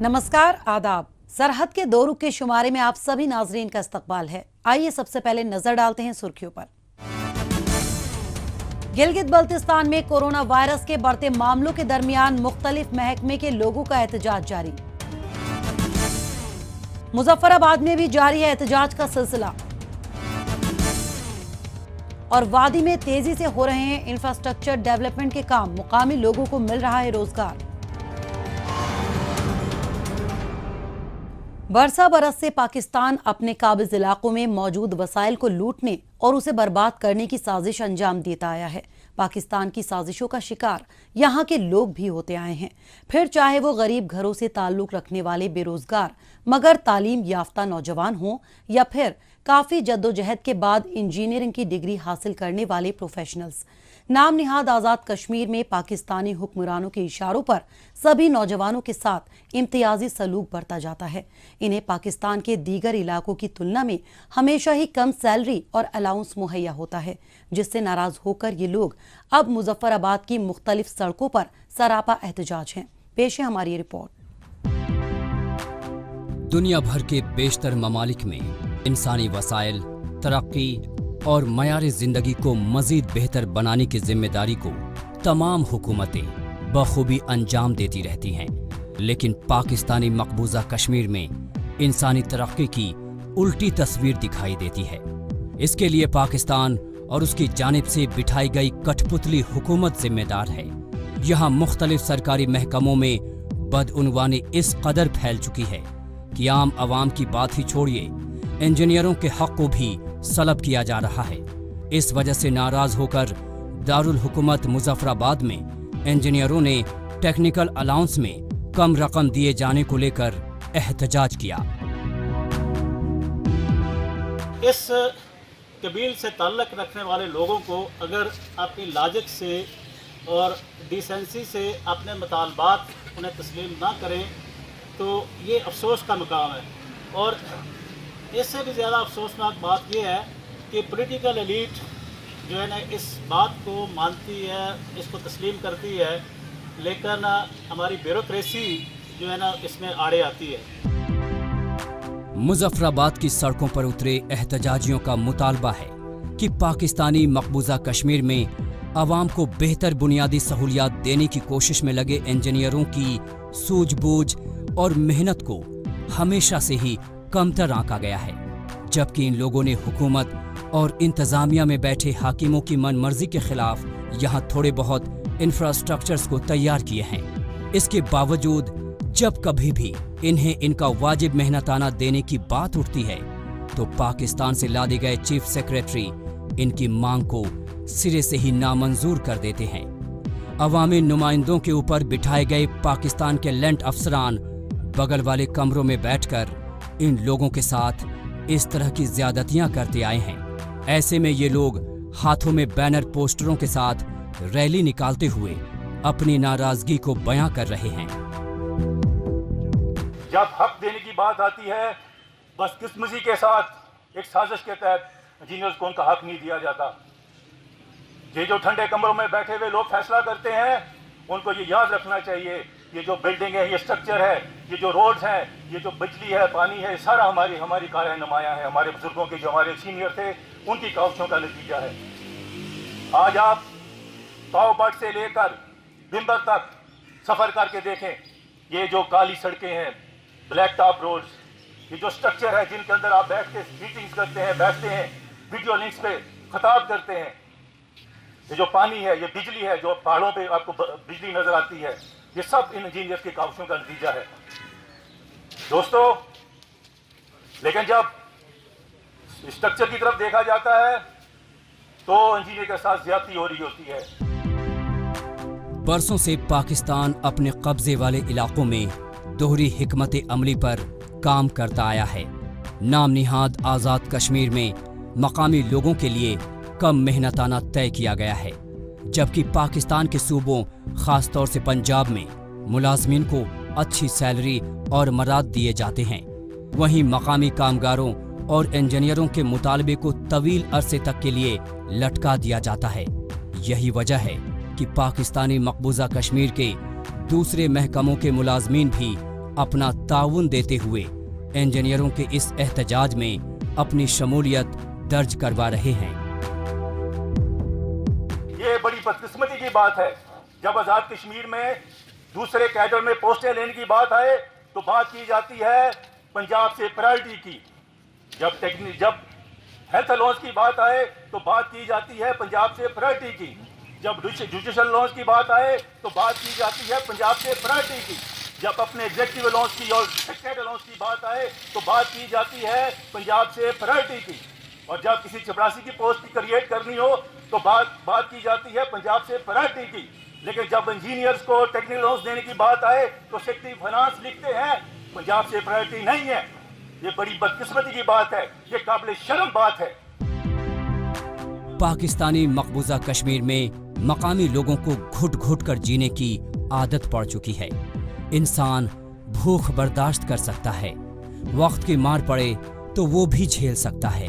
नमस्कार, आदाब। सरहद के दो रुख के शुमारे में आप सभी नाजरीन का इस्तकबाल है। आइए सबसे पहले नजर डालते हैं सुर्खियों पर। गिलगित बल्तिस्तान में कोरोना वायरस के बढ़ते मामलों के दरमियान मुख्तलिफ महकमे के लोगों का एहतजाज जारी। मुजफ्फराबाद में भी जारी है एहतजाज का सिलसिला। और वादी में तेजी से हो रहे हैं इंफ्रास्ट्रक्चर डेवलपमेंट के काम, मुकामी लोगों को मिल रहा है रोजगार। बरसा बरस से पाकिस्तान अपने काबिज इलाकों में मौजूद वसाइल को लूटने और उसे बर्बाद करने की साजिश अंजाम देता आया है। पाकिस्तान की साजिशों का शिकार यहाँ के लोग भी होते आए हैं, फिर चाहे वो गरीब घरों से ताल्लुक रखने वाले बेरोजगार मगर तालीम याफ्ता नौजवान हों या फिर काफी जद्दोजहद के बाद इंजीनियरिंग की डिग्री हासिल करने वाले प्रोफेशनल्स। नाम निहाद आजाद कश्मीर में पाकिस्तानी हुक्मरानों के इशारों पर सभी नौजवानों के साथ इम्तियाजी सलूक बरता जाता है। इन्हें पाकिस्तान के दीगर इलाकों की तुलना में हमेशा ही कम सैलरी और अलाउंस मुहैया होता है, जिससे नाराज होकर ये लोग अब मुजफ्फराबाद की मुख्तलिफ सड़कों पर सरापा एहतजाज हैं। पेश है हमारी रिपोर्ट। दुनिया भर के बेशतर ममालिक में इंसानी वसाइल, तरक्की और मयारे जिंदगी को मजीद बेहतर बनाने की जिम्मेदारी को तमाम हुकूमतें बखूबी अंजाम देती रहती हैं, लेकिन पाकिस्तानी मकबूजा कश्मीर में इंसानी तरक्की की उल्टी तस्वीर दिखाई देती है। इसके लिए पाकिस्तान और उसकी जानिब से बिठाई गई कठपुतली हुकूमत जिम्मेदार है। यहाँ मुख्तलिफ सरकारी महकमों में बदउनवानी इस कदर फैल चुकी है कि आम आवाम की बात ही छोड़िए, इंजीनियरों के हक को भी सलब किया जा रहा है। इस वजह से नाराज होकर दारुल हुकूमत मुजफ्फराबाद में इंजीनियरों ने टेक्निकल अलाउंस में कम रकम दिए जाने को लेकर एहतजाज किया। इस कबील से ताल्लुक़ रखने वाले लोगों को अगर अपनी लॉजिक से और डिसेंसी से अपने मुतालबात उन्हें तस्लीम ना करें तो ये अफसोस का मुकाम है। और इससे भी ज़्यादा अफसोसनाक बात यह है कि पॉलिटिकल एलीट जो है ना इस बात को मानती है, इसको तस्लीम करती है, लेकिन हमारी ब्यूरोक्रेसी जो है ना इसमें आड़े आती है। मुजफ्फराबाद की सड़कों पर उतरे एहतजाजियों का मुतालबा है कि पाकिस्तानी मकबूजा कश्मीर में आवाम को बेहतर बुनियादी सहूलियात देने की कोशिश में लगे इंजीनियरों की सूझबूझ और मेहनत को हमेशा से ही कमतर आंका गया है, जबकि इन लोगों ने हुकूमत और इंतजामिया में बैठे हाकिमों की मनमर्जी के खिलाफ यहाँ थोड़े बहुत इंफ्रास्ट्रक्चर्स को तैयार किए हैं। इसके बावजूद जब कभी भी इन्हें इनका वाजिब मेहनताना देने की बात उठती है तो पाकिस्तान से लादे गए चीफ सेक्रेटरी इनकी मांग को सिरे से ही नामंजूर कर देते हैं। अवामी नुमाइंदों के ऊपर बिठाए गए पाकिस्तान के लैंड अफसरान बगल वाले कमरों में बैठकर इन लोगों के साथ इस तरह की ज्यादतियां करते आए हैं। ऐसे में ये लोग हाथों में बैनर पोस्टरों के साथ रैली निकालते हुए अपनी नाराजगी को बयां कर रहे हैं। जब हक देने की बात आती है, बदकिस्मती के साथ एक साजिश के तहत इंजीनियर्स को उनका हक नहीं दिया जाता। ये जो ठंडे कमरों में बैठे हुए लोग फैसला करते हैं, उनको ये याद रखना चाहिए, ये जो बिल्डिंग है, ये स्ट्रक्चर है, ये जो रोड्स हैं, ये जो बिजली है, पानी है, सारा हमारी काया नुमाया है, हमारे बुजुर्गों के जो हमारे सीनियर थे उनकी काविशों का नतीजा है। आज आप ताओबट से लेकर बिम्बर तक सफ़र करके देखें, ये जो काली सड़कें हैं, ब्लैक टॉप रोड्स, ये जो स्ट्रक्चर है जिनके अंदर आप बैठ के मीटिंग्स करते हैं, बैठते हैं, वीडियो लिंक्स पे खिताब करते हैं, ये जो पानी है, ये बिजली है, जो पहाड़ों पे आपको बिजली नजर आती है, ये सब इन इंजीनियर्स की काविशों का नतीजा है दोस्तों। लेकिन जब स्ट्रक्चर की तरफ देखा जाता है तो इंजीनियर के साथ ज्यादती हो रही होती है। बरसों से पाकिस्तान अपने कब्जे वाले इलाकों में दोहरी हिकमत अमली पर काम करता आया है। नाम निहाद आज़ाद कश्मीर में मकामी लोगों के लिए कम मेहनताना तय किया गया है, जबकि पाकिस्तान के सूबों खास तौर से पंजाब में मुलाजमीन को अच्छी सैलरी और मराद दिए जाते हैं। वहीं मकामी कामगारों और इंजीनियरों के मुतालबे को तवील अरसे तक के लिए लटका दिया जाता है। यही वजह है कि पाकिस्तानी मकबूजा कश्मीर के दूसरे महकमों के मुलाजमीन भी अपना ताउन देते हुए इंजीनियरों के इस एहतजाज में अपनी शमूलियत दर्ज करवा रहे हैं। ये बड़ी बदकिस्मती की बात है, जब आज़ाद कश्मीर में दूसरे कैडर में पोस्टें लेने की बात आए तो बात की जाती है पंजाब से प्रायोरिटी की। जब हेल्थ लोन्स की बात आए तो बात की जाती है पंजाब से प्रायोरिटी की। जब जुडिशल लोन्स की बात आए तो बात की जाती है पंजाब से प्रायोरिटी की। जब अपने एग्जेक्टिव लोन्स की और सेक्रेटरी लोन्स की बात आए तो बात की जाती है पंजाब से प्रायोरिटी की। और जब किसी चपरासी की पोस्ट की क्रिएट करनी हो तो बात की जाती है पंजाब से प्रायोरिटी की। लेकिन जब इंजीनियर्स को टेक्निकल लोन्स देने की बात आए तो सेक्रेटरी फाइनेंस लिखते हैं पंजाब से प्रायोरिटी नहीं है। ये बड़ी बदकिस्मती की बात है, ये काबिल शर्म बात है। पाकिस्तानी मकबूजा कश्मीर में मकामी लोगों को घुट घुट कर जीने की आदत पड़ चुकी है। इंसान भूख बर्दाश्त कर सकता है, वक्त की मार पड़े तो वो भी झेल सकता है,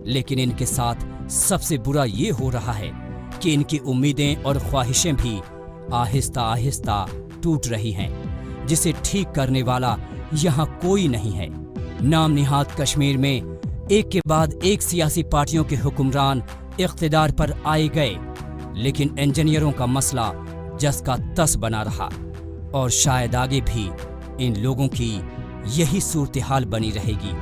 लेकिन इनके साथ सबसे बुरा ये हो रहा है कि इनकी उम्मीदें और ख्वाहिशें भी आहिस्ता आहिस्ता टूट रही हैं, जिसे ठीक करने वाला यहाँ कोई नहीं है। नाम निहाद कश्मीर में एक के बाद एक सियासी पार्टियों के हुक्मरान इख्तिदार पर आए गए, लेकिन इंजीनियरों का मसला जस का तस बना रहा और शायद आगे भी इन लोगों की यही सूरत हाल बनी रहेगी।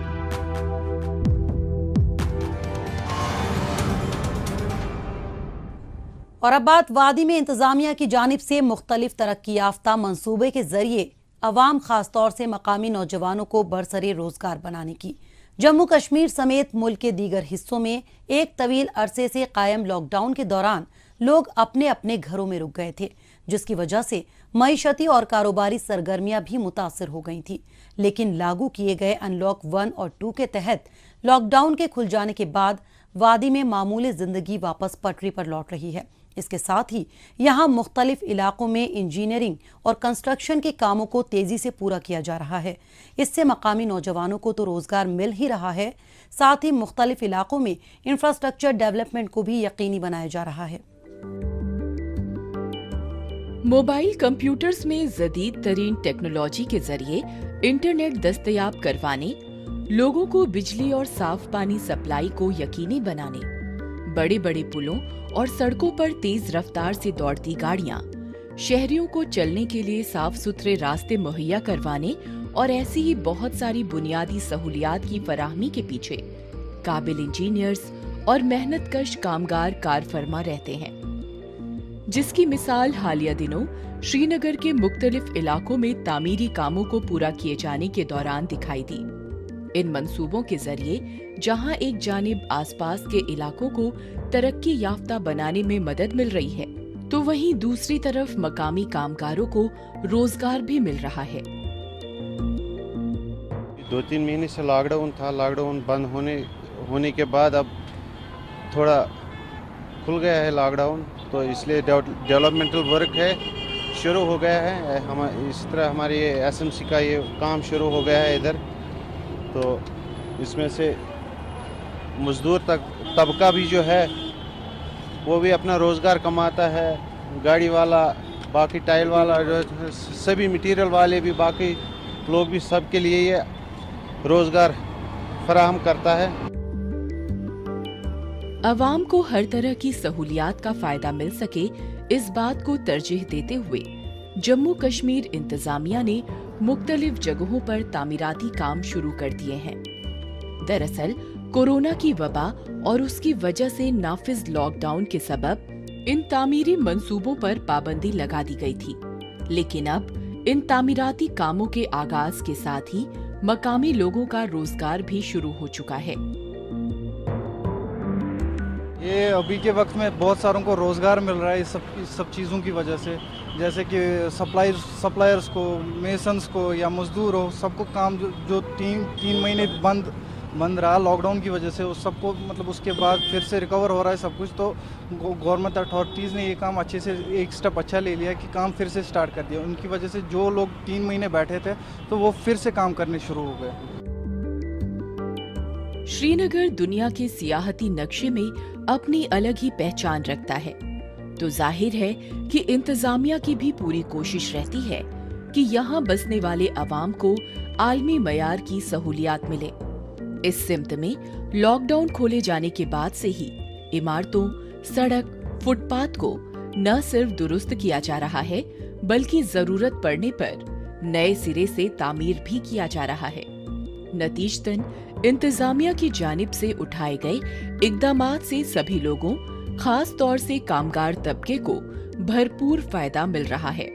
और अब बात वादी में इंतजामिया की जानिब से मुख्तलिफ तरक्की याफ्ता मंसूबे के जरिए अवाम खासतौर से मकामी नौजवानों को बरसरे रोजगार बनाने की। जम्मू कश्मीर समेत मुल्क के दीगर हिस्सों में एक तवील अरसे से कायम लॉकडाउन के दौरान लोग अपने अपने घरों में रुक गए थे, जिसकी वजह से मईशती और कारोबारी सरगर्मियां भी मुतासर हो गई थी। लेकिन लागू किए गए अनलॉक 1 और 2 के तहत लॉकडाउन के खुल जाने के बाद वादी में मामूली जिंदगी वापस पटरी पर लौट रही है। इसके साथ ही यहाँ मुख्तलिफ इलाकों में इंजीनियरिंग और कंस्ट्रक्शन के कामों को तेजी से पूरा किया जा रहा है। इससे मकामी नौजवानों को तो रोजगार मिल ही रहा है, साथ ही मुख्तलिफ इलाकों में इंफ्रास्ट्रक्चर डेवलपमेंट को भी यकीनी बनाया जा रहा है। मोबाइल कंप्यूटर्स में जदीद तरीन टेक्नोलॉजी के जरिए इंटरनेट दस्तयाब करवाने, लोगों को बिजली और साफ पानी सप्लाई को यकीनी बनाने, बड़े बड़े पुलों और सड़कों पर तेज रफ्तार से दौड़ती गाड़ियां, शहरियों को चलने के लिए साफ सुथरे रास्ते मुहैया करवाने और ऐसी ही बहुत सारी बुनियादी सहूलियात की फराहमी के पीछे काबिल इंजीनियर्स और मेहनतकश कामगार कारफरमा रहते हैं, जिसकी मिसाल हालिया दिनों श्रीनगर के मुख्तलिफ इलाकों में तामीरी कामों को पूरा किए जाने के दौरान दिखाई दी। इन मंसूबों के जरिए जहां एक जानिब आसपास के इलाकों को तरक्की याफ्ता बनाने में मदद मिल रही है, तो वहीं दूसरी तरफ मकामी कामगारों को रोजगार भी मिल रहा है। 2-3 महीने से लॉकडाउन था, लॉकडाउन बंद होने के बाद अब थोड़ा खुल गया है लॉकडाउन, तो इसलिए डेवलपमेंटल वर्क है शुरू हो गया है। हम इस तरह हमारी एसएमसी का ये काम शुरू हो गया है इधर, तो इसमें से मजदूर तबका भी जो है वो भी अपना रोज़गार कमाता है। गाड़ी वाला, बाकी टाइल वाला, जो सभी मटेरियल वाले भी, बाकी लोग भी, सबके लिए ये रोज़गार फराहम करता है। अवाम को हर तरह की सहूलियात का फायदा मिल सके, इस बात को तरजीह देते हुए जम्मू कश्मीर इंतजामिया ने मुख्तलिफ जगहों पर तामीराती काम शुरू कर दिए हैं। दरअसल कोरोना की वबा और उसकी वजह से नाफिज लॉकडाउन के सबब इन तामीरी मंसूबों पर पाबंदी लगा दी गई थी, लेकिन अब इन तामीराती कामों के आगाज के साथ ही मकामी लोगों का रोजगार भी शुरू हो चुका है। ये अभी के वक्त में बहुत सारों को रोज़गार मिल रहा है इस सब चीज़ों की वजह से, जैसे कि सप्लायर्स को, मेसन्स को या मजदूर हो, सबको काम जो 3 महीने बंद रहा लॉकडाउन की वजह से, उस सबको मतलब उसके बाद फिर से रिकवर हो रहा है सब कुछ। तो गवर्नमेंट अथॉरिटीज़ ने ये काम अच्छे से एक स्टेप अच्छा ले लिया कि काम फिर से स्टार्ट कर दिया। उनकी वजह से जो लोग 3 महीने बैठे थे तो वो फिर से काम करने शुरू हो गए। श्रीनगर दुनिया के सियाहती नक्शे में अपनी अलग ही पहचान रखता है, तो जाहिर है कि इंतजामिया की भी पूरी कोशिश रहती है कि यहाँ बसने वाले अवाम को आलमी मयार की सहूलियात मिले। इस सिमत में लॉकडाउन खोले जाने के बाद से ही इमारतों, सड़क, फुटपाथ को न सिर्फ दुरुस्त किया जा रहा है बल्कि जरूरत पड़ने पर नए सिरे से तामीर भी किया जा रहा है। नतीजतन इंतजामिया की जानिब से उठाए गए इकदामात से सभी लोगों, खास तौर से कामगार तबके को भरपूर फायदा मिल रहा है।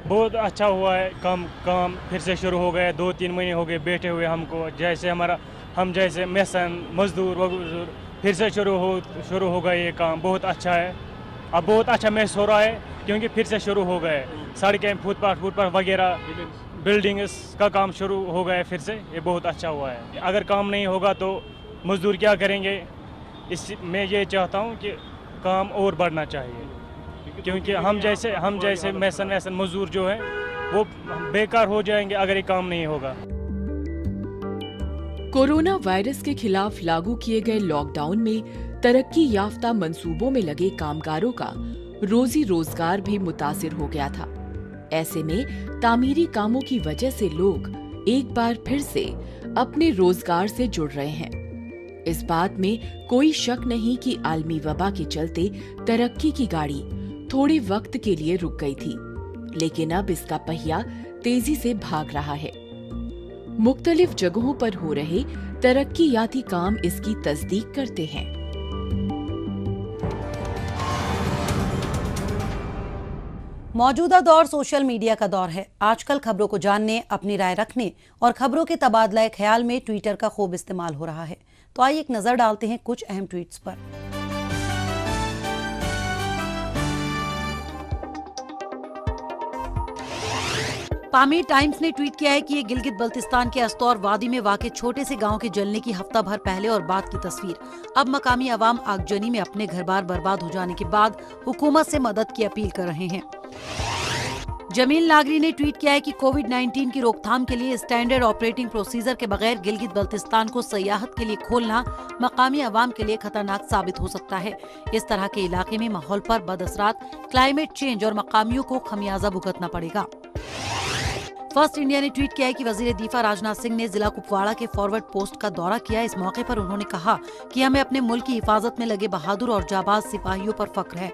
बहुत अच्छा हुआ है, काम फिर से शुरू हो गए। 2-3 महीने हो गए बैठे हुए हमको, जैसे हम जैसे मेसन मजदूर फिर से शुरू हो गए। ये काम बहुत अच्छा है, अब बहुत अच्छा महसूस हो रहा है क्योंकि फिर से शुरू हो गए। सड़कें, फुटपाथ वगैरह, बिल्डिंग्स का काम शुरू हो गया फिर से। ये बहुत अच्छा हुआ है। अगर काम नहीं होगा तो मजदूर क्या करेंगे? मैं ये चाहता हूँ कि काम और बढ़ना चाहिए क्योंकि हम जैसे मेसन मजदूर जो है वो बेकार हो जाएंगे अगर ये काम नहीं होगा। कोरोना वायरस के खिलाफ लागू किए गए लॉकडाउन में तरक्की याफ्ता मंसूबों में लगे कामगारों का रोजी रोजगार भी मुतासिर हो गया था। ऐसे में तामीरी कामों की वजह से लोग एक बार फिर से अपने रोजगार से जुड़ रहे हैं। इस बात में कोई शक नहीं कि आलमी वबा के चलते तरक्की की गाड़ी थोड़े वक्त के लिए रुक गई थी, लेकिन अब इसका पहिया तेजी से भाग रहा है। मुख्तलिफ जगहों पर हो रहे तरक्कीयाती काम इसकी तस्दीक करते हैं। मौजूदा दौर सोशल मीडिया का दौर है। आजकल खबरों को जानने, अपनी राय रखने और खबरों के तबादला ख्याल में ट्विटर का खूब इस्तेमाल हो रहा है। तो आइए एक नजर डालते हैं कुछ अहम ट्वीट्स पर। पामीर टाइम्स ने ट्वीट किया है कि ये गिलगित बल्तिस्तान के अस्तौर वादी में वाक़े छोटे से गांव के जलने की हफ्ता भर पहले और बाद की तस्वीर। अब मकामी अवाम आगजनी में अपने घर बार बर्बाद हो जाने के बाद हुकूमत से मदद की अपील कर रहे हैं। जमील नागरी ने ट्वीट किया है कि कोविड-19 की रोकथाम के लिए स्टैंडर्ड ऑपरेटिंग प्रोसीजर के बगैर गिलगित बल्तिस्तान को सयाहत के लिए खोलना मकामी अवाम के लिए खतरनाक साबित हो सकता है। इस तरह के इलाके में माहौल पर बदअसरात क्लाइमेट चेंज और मकामियों को खमियाजा भुगतना पड़ेगा। फर्स्ट इंडिया ने ट्वीट किया है कि वजीर दिफा राजनाथ सिंह ने जिला कुपवाड़ा के फॉरवर्ड पोस्ट का दौरा किया। इस मौके पर उन्होंने कहा कि हमें अपने मुल्क की हिफाजत में लगे बहादुर और जाबाज सिपाहियों पर फख्र है।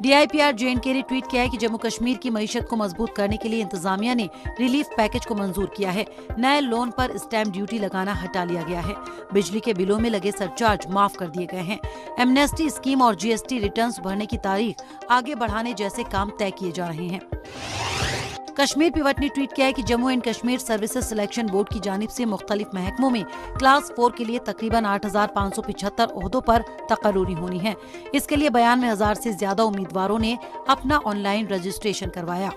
DIPR J&K ने ट्वीट किया है कि जम्मू कश्मीर की मईशत को मजबूत करने के लिए इंतजामिया ने रिलीफ पैकेज को मंजूर किया है। नए लोन पर स्टैम्प ड्यूटी लगाना हटा लिया गया है। बिजली के बिलों में लगे सरचार्ज माफ कर दिए गए हैं। एमनेस्टी स्कीम और GST रिटर्न्स भरने की तारीख आगे बढ़ाने जैसे काम तय किए जा रहे हैं। कश्मीर पिवट ने ट्वीट किया है कि Jammu and Kashmir services selection board की जानिब से मुख्तलिफ महकमों में क्लास 4 के लिए तकरीबन 8,575 ओहदों पर तकर्रूरी होनी है। इसके लिए 92,000 से ज्यादा उम्मीदवारों ने अपना ऑनलाइन रजिस्ट्रेशन करवाया।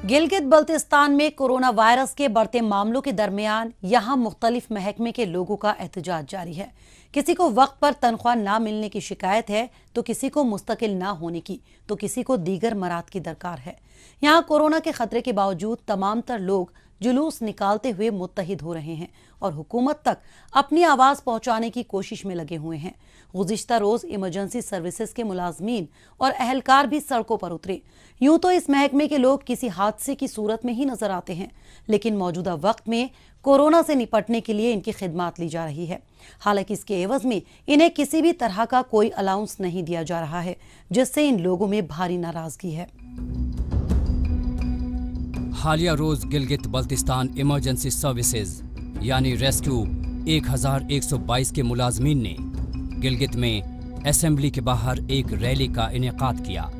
गिलगित बल्तिस्तान में कोरोना वायरस के बढ़ते मामलों के दरमियान यहाँ मुख्तलिफ महकमे के लोगों का एहतजाज जारी है। किसी को वक्त पर तनख्वाह ना मिलने की शिकायत है तो किसी को मुस्तकिल ना होने की, तो किसी को दीगर मराद की दरकार है। यहाँ कोरोना के खतरे के बावजूद तमाम तर लोग जुलूस निकालते हुए मुत्तहिद हो रहे हैं और हुकूमत तक अपनी आवाज पहुंचाने की कोशिश में लगे हुए हैं। गुज़िश्ता रोज इमरजेंसी सर्विसेज के मुलाजमीन और अहलकार भी सड़कों पर उतरे। यूं तो इस महकमे के लोग किसी हादसे की सूरत में ही नजर आते हैं, लेकिन मौजूदा वक्त में कोरोना से निपटने के लिए इनकी खिदमत ली जा रही है। हालांकि इसके एवज में इन्हें किसी भी तरह का कोई अलाउंस नहीं दिया जा रहा है, जिससे इन लोगों में भारी नाराजगी है। हालिया रोज गिलगित बल्तिस्तान इमरजेंसी सर्विसेज यानी रेस्क्यू 1122 के मुलाजमीन ने गिलगित में असेंबली के बाहर एक रैली का इनेकाद किया।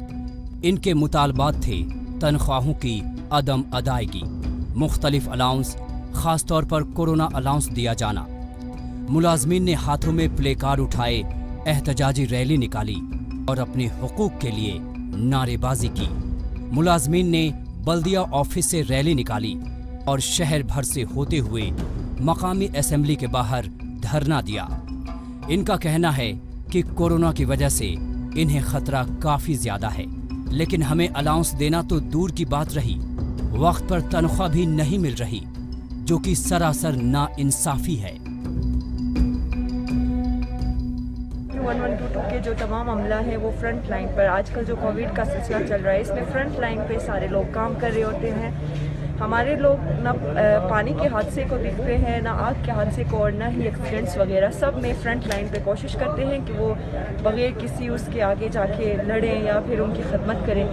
इनके मुतालबात थे तनख्वाहों की अदम अदायगी, मुख्तलिफ अलाउंस, खास तौर पर कोरोना अलाउंस दिया जाना। मुलाजमीन ने हाथों में प्ले कार्ड उठाए एहतजाजी रैली निकाली और अपने हुकूक के लिए नारेबाजी की। मुलाजमीन ने बल्दिया ऑफिस से रैली निकाली और शहर भर से होते हुए मकामी असेंबली के बाहर धरना दिया। इनका कहना है कि कोरोना की वजह से इन्हें खतरा काफी ज्यादा है, लेकिन हमें अलाउंस देना तो दूर की बात रही, वक्त पर तनख्वाह भी नहीं मिल रही, जो कि सरासर नाइंसाफी है। 1122 के जो तमाम अमला है वो फ्रंट लाइन पर, आजकल जो कोविड का सिलसिला चल रहा है इसमें फ्रंट लाइन पे सारे लोग काम कर रहे होते हैं। हमारे लोग ना पानी के हादसे को देखते हैं, ना आग के हादसे को, और ना ही एक्सीडेंट्स वगैरह, सब में फ्रंट लाइन पे कोशिश करते हैं कि वो बगैर किसी उसके आगे जाके लड़ें या फिर उनकी खदमत करें।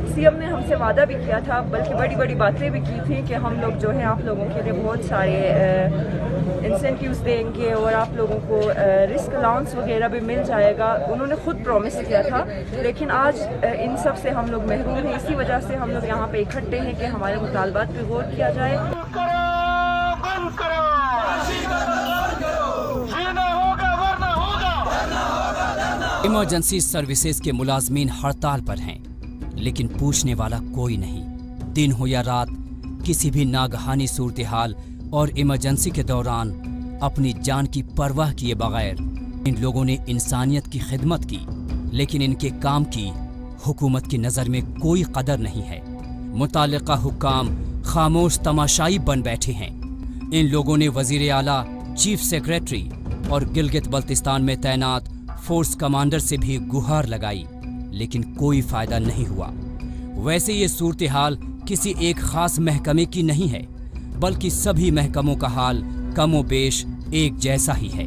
सीएम ने हमसे वादा भी किया था, बल्कि बड़ी बड़ी बातें भी की थी कि हम लोग जो है आप लोगों के लिए बहुत सारे इंसेंटिव्स देंगे और आप लोगों को रिस्क अलाउंस वगैरह भी मिल जाएगा। उन्होंने खुद प्रॉमिस किया था, लेकिन आज इन सब से हम लोग महरूम हैं। इसी वजह से हम लोग यहाँ पे इकट्ठे हैं कि हमारे मुतालबात पे गौर किया जाए। इमरजेंसी सर्विसेज के मुलाजमीन हड़ताल पर हैं, लेकिन पूछने वाला कोई नहीं। दिन हो या रात, किसी भी नागहानी सूरत हाल और इमरजेंसी के दौरान अपनी जान की परवाह किए बगैर इन लोगों ने इंसानियत की खिदमत की, लेकिन इनके काम की हुकूमत की नज़र में कोई कदर नहीं है। मुताल्लिका हुक्काम खामोश तमाशाई बन बैठे हैं। इन लोगों ने वजीर आला, चीफ सेक्रेटरी और गिलगित बल्तिस्तान में तैनात फोर्स कमांडर से भी गुहार लगाई, लेकिन कोई फायदा नहीं हुआ। वैसे ये सूरत हाल किसी एक खास महकमे की नहीं है, बल्कि सभी महकमों का हाल कमोबेश एक जैसा ही है।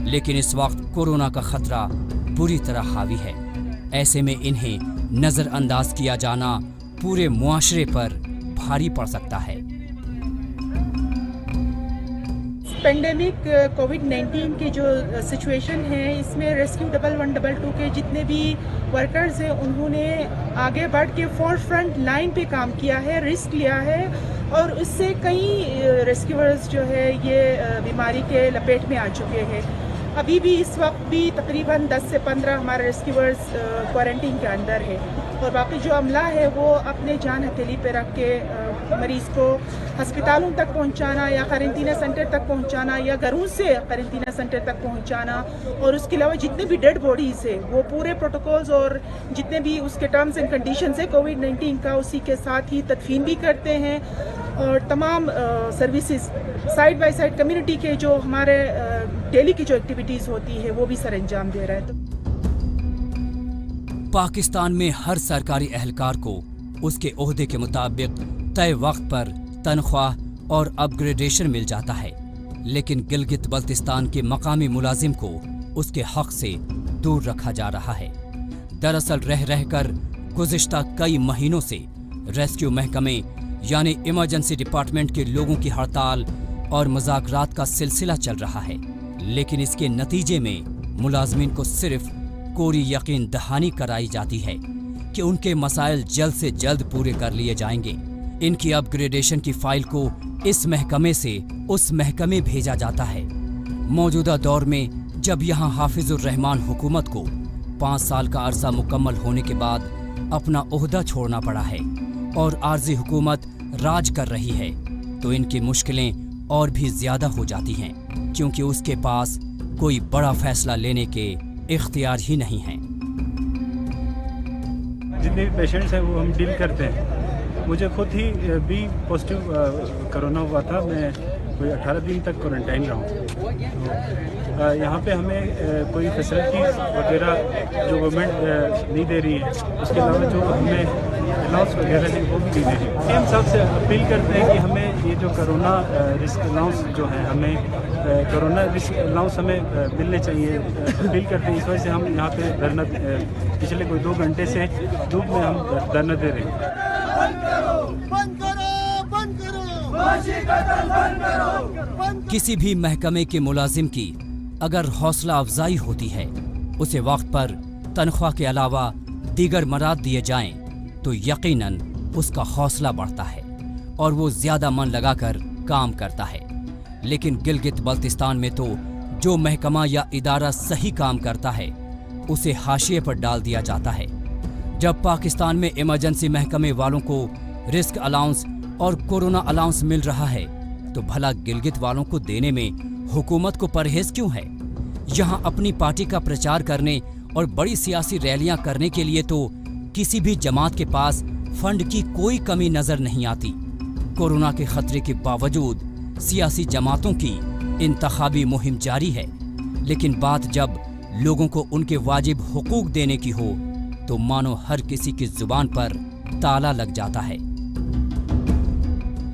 लेकिन इस वक्त कोरोना का खतरा बुरी तरह हावी है। ऐसे में इन्हें नज़रअंदाज किया जाना पूरे मुआशरे पर भारी पड़ सकता है। पेंडेमिक कोविड-19 की जो सिचुएशन है, इसमें रेस्क्यू 1122 के जितने भी वर्कर्स हैं उन्होंने आगे बढ़ के फोर फ्रंट लाइन पे काम किया है, रिस्क लिया है, और उससे कई रेस्क्यूअर्स जो है ये बीमारी के लपेट में आ चुके हैं। अभी भी इस वक्त भी तकरीबन 10 से 15 हमारे रेस्क्यूअर्स क्वारंटीन के अंदर है, और बाकी जो अमला है वो अपने जान हथेली पे रख के मरीज़ को हस्पतालों तक पहुंचाना या क्वारंटीना सेंटर तक पहुंचाना या घरों से क्वारंटीना सेंटर तक पहुंचाना, और उसके अलावा जितने भी डेड बॉडीज़ है वो पूरे प्रोटोकॉल्स और जितने भी उसके टर्म्स एंड कंडीशंस है कोविड-19 का, उसी के साथ ही तदफीन भी करते हैं। और तमाम services side by side community के जो हमारे डेली की जो एक्टिविटीज़ होती है वो भी सर अंजाम दे रहा है। तो पाकिस्तान में हर सरकारी एहलकार को उसके ओहदे के मुताबिक तय वक्त पर तनख्वाह और अपग्रेडेशन मिल जाता है, लेकिन गिलगित बल्तिस्तान के मकामी मुलाजिम को उसके हक से दूर रखा जा रहा है। दरअसल रह रहकर गुज़िश्ता कई महीनों से रेस्क्यू महकमे यानी इमरजेंसी डिपार्टमेंट के लोगों की हड़ताल और मुज़ाकरात का सिलसिला चल रहा है, लेकिन इसके नतीजे में मुलाजमीन को सिर्फ कोरी यकीन दहानी कराई जाती है कि उनके मसाइल जल्द से जल्द पूरे कर लिए जाएंगे। इनकी अपग्रेडेशन की फाइल को इस महकमे से उस महकमे भेजा जाता है। मौजूदा दौर में जब यहाँ हाफिजुर रहमान हुकूमत को 5 साल का अरसा मुकम्मल होने के बाद अपना ओहदा छोड़ना पड़ा है और आर्जी हुकूमत राज कर रही है, तो इनकी मुश्किलें और भी ज्यादा हो जाती हैं, क्योंकि उसके पास कोई बड़ा फैसला लेने के इख्तियार ही नहीं हैं। जितने भी पेशेंट्स हैं वो हम डील करते हैं। मुझे खुद ही भी पॉजिटिव कोरोना हुआ था, मैं कोई 18 दिन तक क्वारंटाइन रहा हूँ। तो यहाँ पे हमें कोई फैसिलिटीज़ वगैरह जो गवर्नमेंट नहीं दे रही है, उसके अलावा जो हमें अलाउंस वगैरह है वो भी नहीं दे रही है। सीएम साहब से अपील करते हैं कि हमें ये जो कोरोना रिस्क अलाउंस जो है, हमें कोरोना रिस्क अलाउंस हमें मिलने चाहिए। अपील करते हैं, इस वजह से हम यहाँ पे धरना पिछले कोई 2 घंटे से धूप में हम धरना दे रहे हैं। किसी भी महकमे के मुलाजिम की अगर हौसला अफजाई होती है, उसे वक्त पर तनख्वाह के अलावा दीगर मराद दिए जाएं, तो यकीनन उसका हौसला बढ़ता है और वो ज्यादा मन लगाकर काम करता है। लेकिन गिलगित बल्तिस्तान में तो जो महकमा या इदारा सही काम करता है उसे हाशिए पर डाल दिया जाता है। जब पाकिस्तान में इमरजेंसी महकमे वालों को रिस्क अलाउंस और कोरोना अलाउंस मिल रहा है, तो भला गिलगित वालों को देने में हुकूमत को परहेज क्यों है? यहाँ अपनी पार्टी का प्रचार करने और बड़ी सियासी रैलियां करने के लिए तो किसी भी जमात के पास फंड की कोई कमी नजर नहीं आती। कोरोना के खतरे के बावजूद सियासी जमातों की इंतखाबी मुहिम जारी है, लेकिन बात जब लोगों को उनके वाजिब हुकूक देने की हो तो मानो हर किसी की जुबान पर ताला लग जाता है।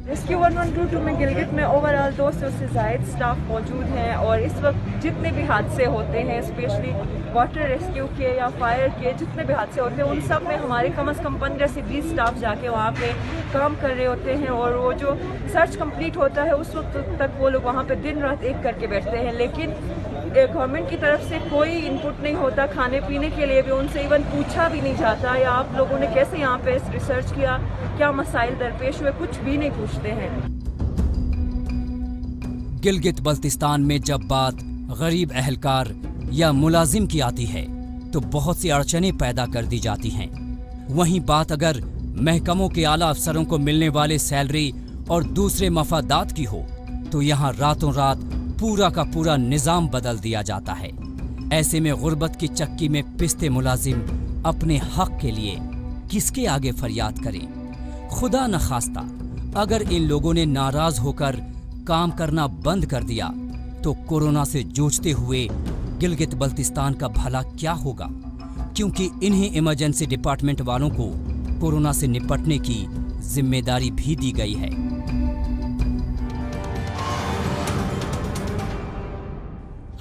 रेस्क्यू 112 में गिलगित में ओवरऑल 200 से ज़ायद स्टाफ मौजूद हैं और इस वक्त जितने भी हादसे होते हैं, स्पेशली वाटर रेस्क्यू के या फायर के जितने भी हादसे होते हैं, उन सब में हमारे कम से कम 15 से 20 स्टाफ जाके वहाँ पे काम कर रहे होते हैं और वो जो सर्च कंप्लीट होता है उस वक्त तक वो लोग वहाँ पे दिन रात एक करके बैठते हैं। लेकिन गवर्नमेंट की तरफ से कोई इनपुट नहीं होता, खाने पीने के लिए भी उनसे इवन पूछा भी नहीं जाता या आप लोगों ने कैसे यहाँ पे रिसर्च किया, क्या मसाइल दरपेश हुए, कुछ भी नहीं पूछते हैं। गिलगित बल्तिस्तान में जब बात गरीब अहलकार या मुलाजिम की आती है तो बहुत सी अड़चनें पैदा कर दी जाती हैं। वहीं बात अगर महकमों के आला अफसरों को मिलने वाले सैलरी और दूसरे मफादात की हो तो यहाँ रातों रात पूरा का पूरा निजाम बदल दिया जाता है। ऐसे में गुर्बत की चक्की में पिसते मुलाजिम अपने हक के लिए किसके आगे फरियाद करें? खुदा न खास्ता अगर इन लोगों ने नाराज होकर काम करना बंद कर दिया तो कोरोना से जूझते हुए गिलगित बल्तिस्तान का भला क्या होगा? क्योंकि इन्हें इमरजेंसी डिपार्टमेंट वालों को कोरोना से निपटने की जिम्मेदारी भी दी गई है।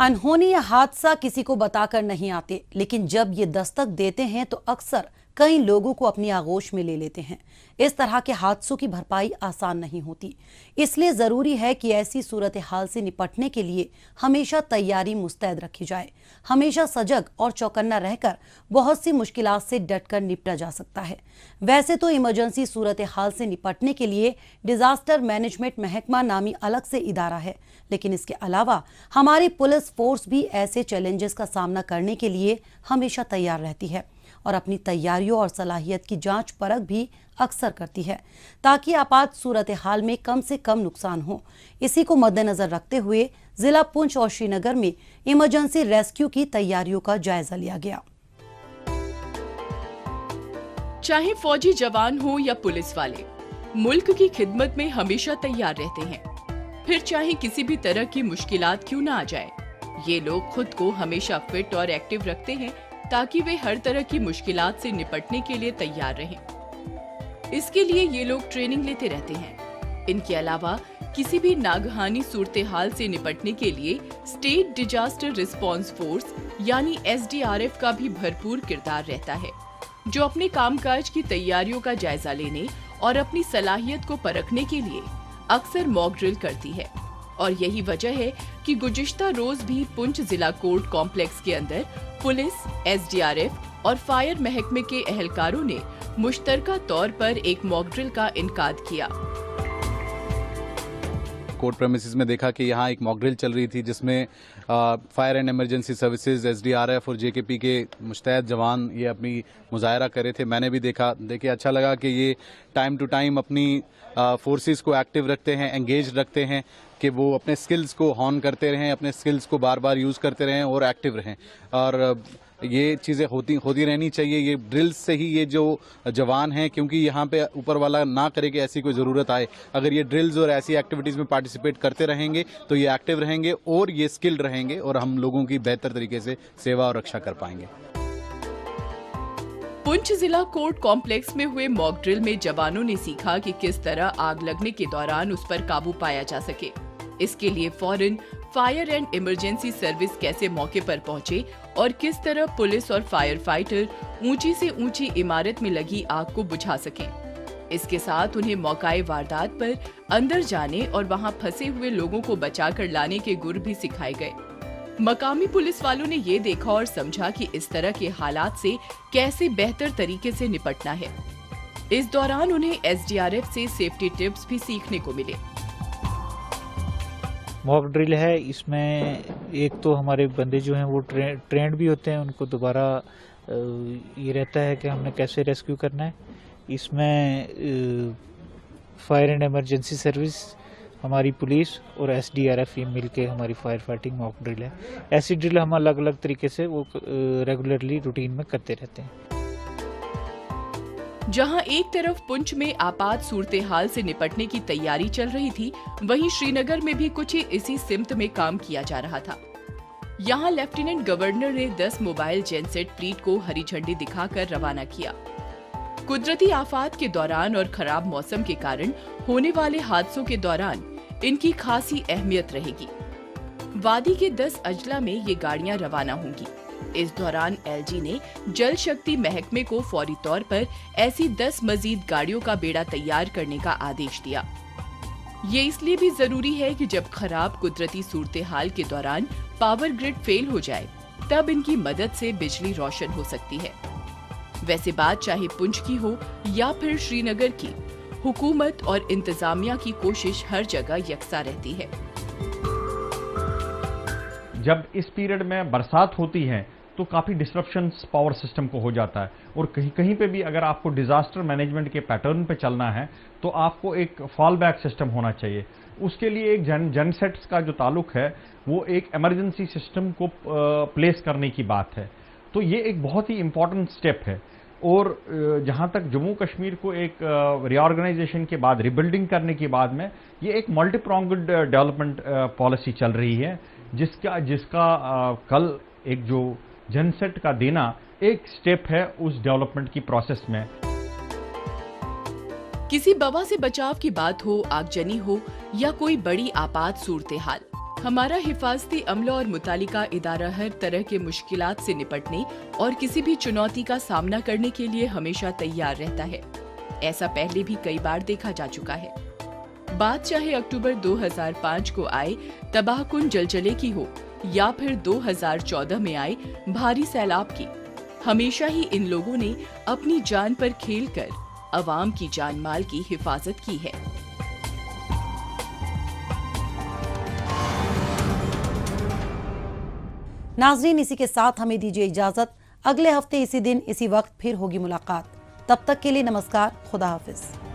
अनहोनी या हादसा किसी को बताकर नहीं आते, लेकिन जब ये दस्तक देते हैं तो अक्सर कई लोगों को अपनी आगोश में ले लेते हैं। इस तरह के हादसों की भरपाई आसान नहीं होती, इसलिए जरूरी है कि ऐसी सूरत हाल से निपटने के लिए हमेशा तैयारी मुस्तैद रखी जाए। हमेशा सजग और चौकन्ना रहकर बहुत सी मुश्किलात से डटकर निपटा जा सकता है। वैसे तो इमरजेंसी सूरत हाल से निपटने के लिए डिजास्टर मैनेजमेंट महकमा नामी अलग से इदारा है, लेकिन इसके अलावा हमारी पुलिस फोर्स भी ऐसे चैलेंजेस का सामना करने के लिए हमेशा तैयार रहती है और अपनी तैयारियों और सलाहियत की जांच परख भी अक्सर करती है ताकि आपात सूरत हाल में कम से कम नुकसान हो। इसी को मद्देनजर रखते हुए जिला पुंछ और श्रीनगर में इमरजेंसी रेस्क्यू की तैयारियों का जायजा लिया गया। चाहे फौजी जवान हो या पुलिस वाले, मुल्क की खिदमत में हमेशा तैयार रहते हैं। फिर चाहे किसी भी तरह की मुश्किलात क्यों ना आ जाए, ये लोग खुद को हमेशा फिट और एक्टिव रखते हैं ताकि वे हर तरह की मुश्किलात से निपटने के लिए तैयार रहें। इसके लिए ये लोग ट्रेनिंग लेते रहते हैं। इनके अलावा किसी भी नागहानी सूरत हाल से निपटने के लिए स्टेट डिजास्टर रिस्पांस फोर्स यानी SDRF का भी भरपूर किरदार रहता है, जो अपने कामकाज की तैयारियों का जायजा लेने और अपनी सलाहियत को परखने के लिए अक्सर मॉक ड्रिल करती है। और यही वजह है कि गुज़िश्ता रोज भी पुंछ जिला कोर्ट कॉम्प्लेक्स के अंदर पुलिस, SDRF और फायर महकमे के अहलकारों ने मुश्तरका तौर पर एक मॉक ड्रिल का इनकाद किया। कोर्ट प्रेमिसेस में देखा कि यहाँ एक मॉक ड्रिल चल रही थी जिसमें fire and emergency services, SDRF और JKP के मुस्तैद जवान ये अपनी मुजाहरा कर रहे थे। मैंने भी देखिए अच्छा लगा कि ये टाइम टू टाइम अपनी फोर्सेस को एक्टिव रखते हैं, एंगेज रखते हैं कि वो अपने स्किल्स को हॉन करते रहें, अपने स्किल्स को बार बार यूज़ करते रहें और एक्टिव रहें। और ये चीज़ें होती रहनी चाहिए। ये ड्रिल्स से ही ये जो जवान हैं, क्योंकि यहाँ पे ऊपर वाला ना करे कि ऐसी कोई ज़रूरत आए, अगर ये ड्रिल्स और ऐसी एक्टिविटीज़ में पार्टिसिपेट करते रहेंगे तो ये एक्टिव रहेंगे और ये स्किल्ड रहेंगे और हम लोगों की बेहतर तरीके से सेवा और रक्षा कर पाएंगे। पुंछ जिला कोर्ट कॉम्प्लेक्स में हुए मॉक ड्रिल में जवानों ने सीखा कि किस तरह आग लगने के दौरान उस पर काबू पाया जा सके। इसके लिए फौरन फायर एंड इमरजेंसी सर्विस कैसे मौके पर पहुंचे और किस तरह पुलिस और फायर फाइटर ऊंची से ऊंची इमारत में लगी आग को बुझा सकें। इसके साथ उन्हें मौकाए वारदात पर अंदर जाने और वहां फंसे हुए लोगों को बचाकर लाने के गुर भी सिखाए गए। मकामी पुलिस वालों ने ये देखा और समझा कि इस तरह के हालात से कैसे बेहतर तरीके से निपटना है। इस दौरान उन्हें SDRF से सेफ्टी टिप्स भी सीखने को मिले। मॉक ड्रिल है, इसमें एक तो हमारे बंदे जो हैं वो ट्रेंड भी होते हैं, उनको दोबारा ये रहता है कि हमने कैसे रेस्क्यू करना है। इसमें फायर एंड इमरजेंसी सर्विस, हमारी पुलिस और SDRF ये मिलके हमारी फायर फाइटिंग मॉक ड्रिल है। ऐसी ड्रिल हम अलग अलग तरीके से वो रेगुलरली रूटीन में करते रहते हैं। जहां एक तरफ पुंछ में आपात सूरत हाल से निपटने की तैयारी चल रही थी, वहीं श्रीनगर में भी कुछ ही इसी सिमत में काम किया जा रहा था। यहाँ लेफ्टिनेंट गवर्नर ने 10 मोबाइल जेनसेट फ्लीट को हरी झंडी दिखाकर रवाना किया। कुदरती आफात के दौरान और खराब मौसम के कारण होने वाले हादसों के दौरान इनकी खासी अहमियत रहेगी। वादी के 10 अजला में ये गाड़ियां रवाना होंगी। इस दौरान एलजी ने जल शक्ति महकमे को फौरी तौर पर ऐसी 10 मजीद गाड़ियों का बेड़ा तैयार करने का आदेश दिया। ये इसलिए भी जरूरी है कि जब खराब कुदरती सूरत हाल के दौरान पावर ग्रिड फेल हो जाए तब इनकी मदद से बिजली रोशन हो सकती है। वैसे बात चाहे पुंछ की हो या फिर श्रीनगर की, हुकूमत और इंतजामिया की कोशिश हर जगह यकसा रहती है। जब इस पीरियड में बरसात होती है तो काफ़ी डिस्ट्रप्शन पावर सिस्टम को हो जाता है, और कहीं कहीं पे भी अगर आपको डिजास्टर मैनेजमेंट के पैटर्न पे चलना है तो आपको एक फॉल बैक सिस्टम होना चाहिए। उसके लिए एक जनसेट्स का जो ताल्लुक है वो एक इमरजेंसी सिस्टम को प्लेस करने की बात है। तो ये एक बहुत ही इम्पॉर्टेंट स्टेप है। और जहाँ तक जम्मू कश्मीर को एक रीऑर्गेनाइजेशन के बाद, रिबिल्डिंग करने के बाद में, ये एक मल्टी प्रोंग्ड डेवलपमेंट पॉलिसी चल रही है, जिसका कल एक जो जनसेट का देना एक स्टेप है उस डेवलपमेंट की प्रोसेस में। किसी बवा से बचाव की बात हो, आगजनी हो या कोई बड़ी आपात सूरत हाल, हमारा हिफाजती अमला और मुतालिका इदारा हर तरह के मुश्किलात से निपटने और किसी भी चुनौती का सामना करने के लिए हमेशा तैयार रहता है। ऐसा पहले भी कई बार देखा जा चुका है। बात चाहे अक्टूबर 2005 को आए तबाहकुन जलजले की हो या फिर 2014 में आए भारी सैलाब की, हमेशा ही इन लोगों ने अपनी जान पर खेलकर अवाम की जान माल की हिफाजत की है। नाजरीन, इसी के साथ हमें दीजिए इजाजत। अगले हफ्ते इसी दिन इसी वक्त फिर होगी मुलाकात। तब तक के लिए नमस्कार, खुदा हाफिज।